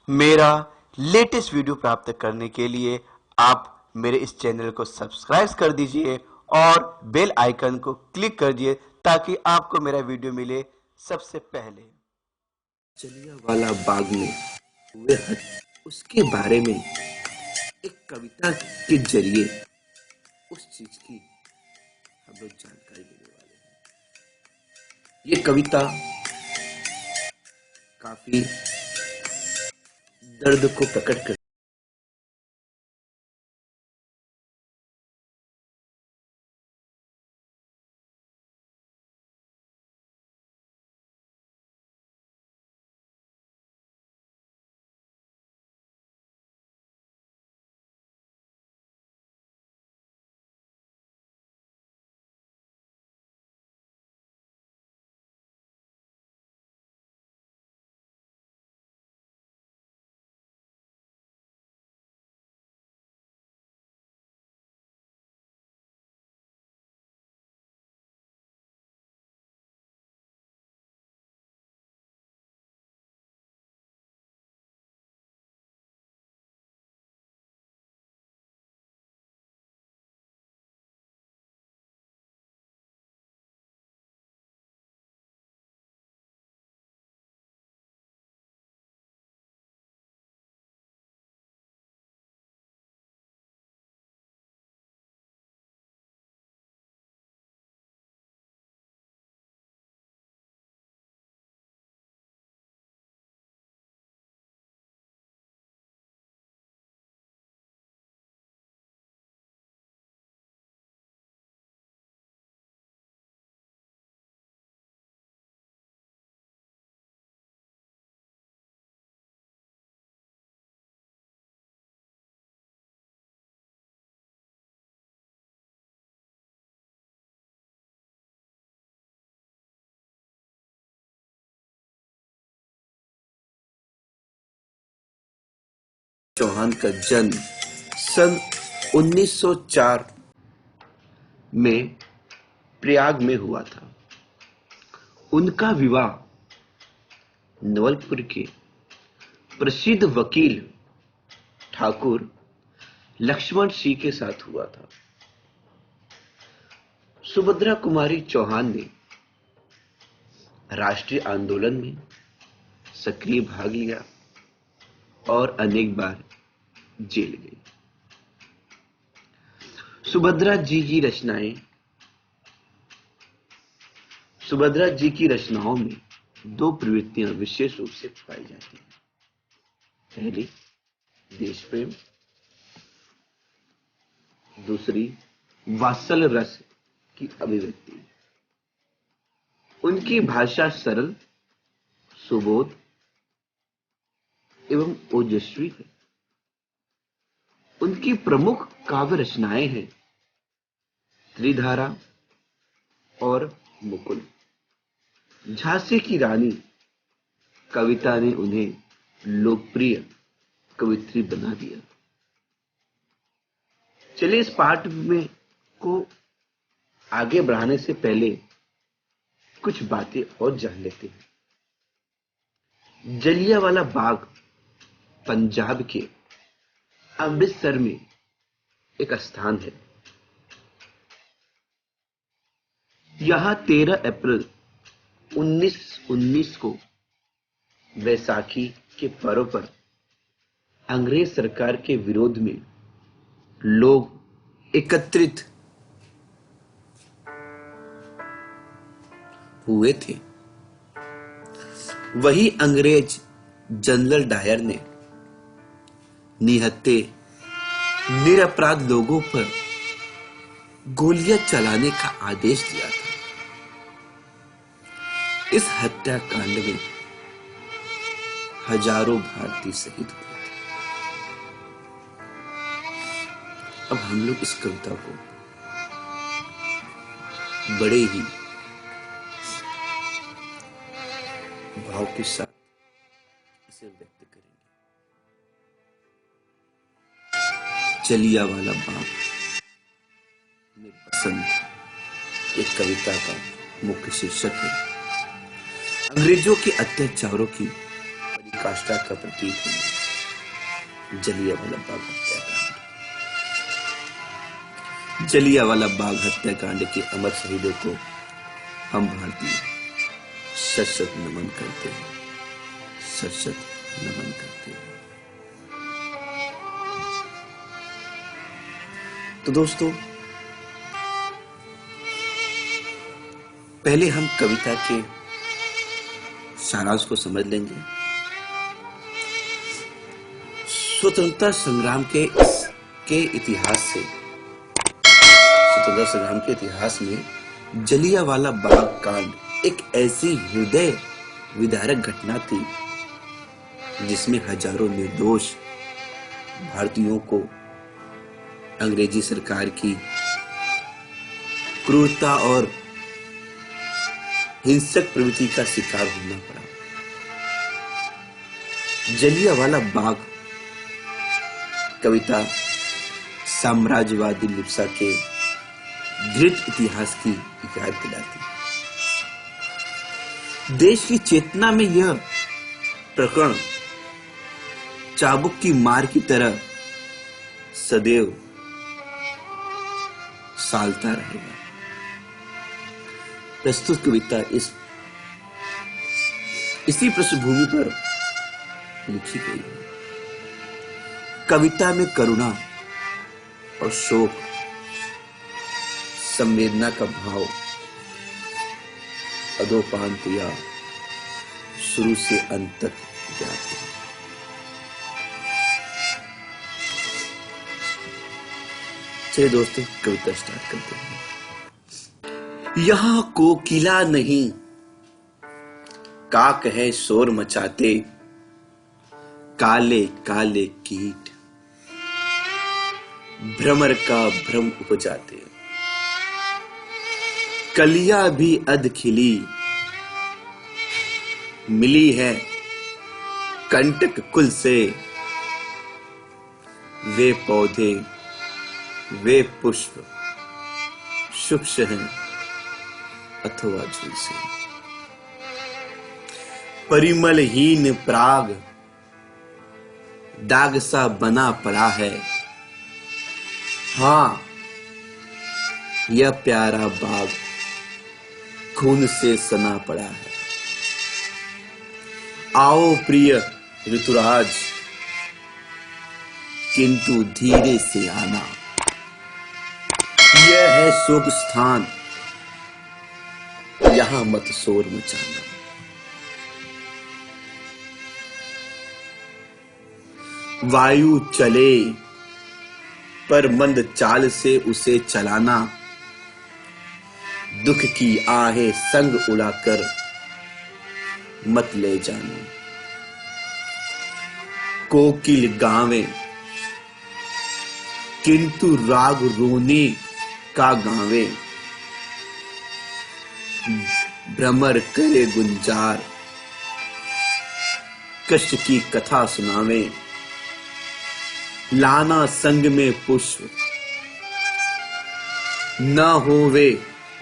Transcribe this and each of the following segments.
मेरा latest video प्राप्त करने के लिए आप मेरे इस चैनल को सब्सक्राइब कर दीजिए और बेल आइकन को क्लिक कर दीजिए ताकि आपको मेरा वीडियो मिले सबसे पहले। जलियांवाला बाग में हुए उसके बारे में एक कविता के जरिए उस चीज की हम लोग जानकारी देने वाले हैं। ये कविता काफी दर्द को प्रकट कर चौहान का जन्म सन 1904 में प्रयाग में हुआ था। उनका विवाह नवलपुर के प्रसिद्ध वकील ठाकुर लक्ष्मण सिंह के साथ हुआ था। सुभद्रा कुमारी चौहान ने राष्ट्रीय आंदोलन में सक्रिय भाग लिया और अनेक बार जेल गई। सुभद्रा जी की रचनाओं में दो प्रवृत्तियां विशेष रूप से पाई जाती हैं। पहली देश प्रेम, दूसरी वात्सल्य रस की अभिव्यक्ति। उनकी भाषा सरल, सुबोध एवं ओजस्वी है। उनकी प्रमुख काव्य रचनाएं हैं त्रिधारा और मुकुल। झांसी की रानी कविता ने उन्हें लोकप्रिय कवित्री बना दिया। चलिए इस पाठ में को आगे बढ़ाने से पहले कुछ बातें और जान लेते हैं। जलियांवाला बाग पंजाब के अमृतसर में एक स्थान है। यहां 13 अप्रैल 1919 को बैसाखी के पर्व पर अंग्रेज सरकार के विरोध में लोग एकत्रित हुए थे। वही अंग्रेज जनरल डायर ने निहत्थे निरपराध लोगों पर गोलियां चलाने का आदेश दिया था। इस हत्याकांड में हजारों भारतीय शहीद हुए थे। अब हम लोग इस कविता को बड़े ही भाव के साथ इसे व्यक्त करेंगे। जलियांवाला बाग में बसंत एक कविता का मुख्य शीर्षक है। अंग्रेजों के अत्याचारों की पराकाष्ठा का प्रतीक है। जलियांवाला बाग हत्याकांड। जलियांवाला बाग हत्याकांड के अमर शहीदों को हम भारतीय शत शत नमन करते हैं, शत शत नमन करते हैं। तो दोस्तों, पहले हम कविता के सारांश को समझ लेंगे। स्वतंत्रता संग्राम के इतिहास में जलियांवाला बाग कांड एक ऐसी हृदय विदारक घटना थी जिसमें हजारों निर्दोष भारतीयों को अंग्रेजी सरकार की क्रूरता और हिंसक प्रवृत्ति का शिकार होना पड़ा। जलियांवाला बाग कविता साम्राज्यवादी लिप्सा के दृढ़ इतिहास की याद दिलाती। देश की चेतना में यह प्रकरण चाबुक की मार की तरह सदैव सालता रहेगा। प्रस्तुत कविता इसी पृष्ठभूमि पर लिखी गई है। कविता में करुणा और शोक, संवेदना का भाव अधोपांत या शुरू से अंत तक व्याप्त है। चलिए दोस्तों, कविता स्टार्ट करते हैं। यहां कोकिला नहीं, काक है शोर मचाते, काले काले कीट भ्रमर का भ्रम उपजाते। कलियां भी अध खिली, मिली है कंटक कुल से, वे पौधे वे पुष्प शुष्क हैं अथवा झुलसे। परिमलहीन प्राग दाग सा बना पड़ा है, हाँ यह प्यारा बाग खून से सना पड़ा है। आओ प्रिय ऋतुराज, किंतु धीरे से आना, यह है शोक स्थान, यहां मत शोर मचाना। वायु चले पर मंद चाल से उसे चलाना, दुख की आहें संग उड़ाकर मत ले जाना। कोकिल गावे किंतु राग रोने का गावे, भ्रमर करे गुंजार कष्ट की कथा सुनावे। लाना संग में पुष्प न होवे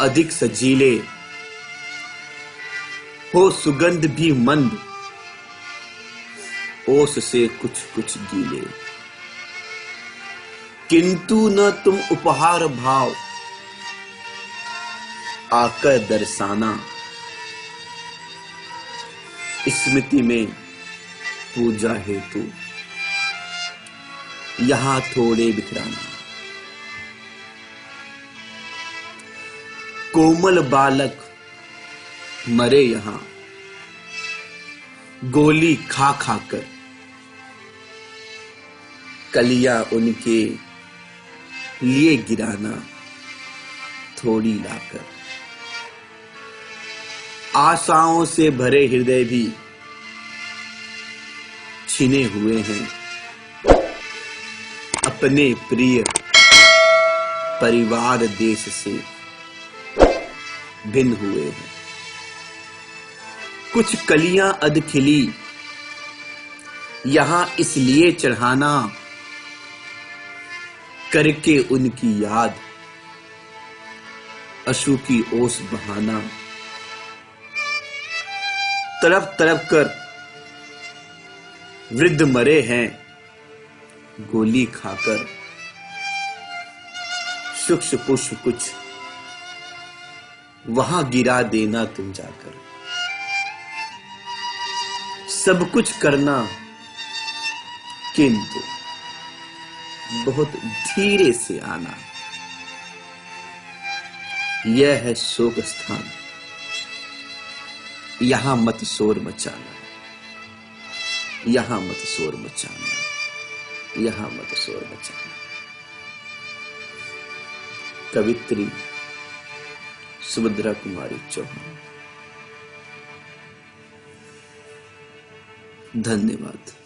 अधिक सजीले, हो सुगंध भी मंद ओस से कुछ कुछ गीले। किंतु न तुम उपहार भाव आकर दर्शाना, स्मृति में पूजा हेतु यहां थोड़े बिखराना। कोमल बालक मरे यहां गोली खा खाकर, कलियां उनके लिए गिराना थोड़ी लाकर। आशाओं से भरे हृदय भी छिने हुए हैं, अपने प्रिय परिवार देश से भिन्न हुए हैं। कुछ कलियां अध खिली यहां इसलिए चढ़ाना, करके उनकी याद अश्रु की ओस बहाना। तड़प तड़प कर वृद्ध मरे हैं, गोली खाकर सूक्ष्म पुष्प कुछ वहां गिरा देना तुम जाकर। सब कुछ करना किंतु बहुत धीरे से आना। यह है शोक स्थान, यहां मत शोर मचाना, यहां मत शोर मचाना, यहां मत शोर मचाना। कवित्री सुभद्रा कुमारी चौहान। धन्यवाद।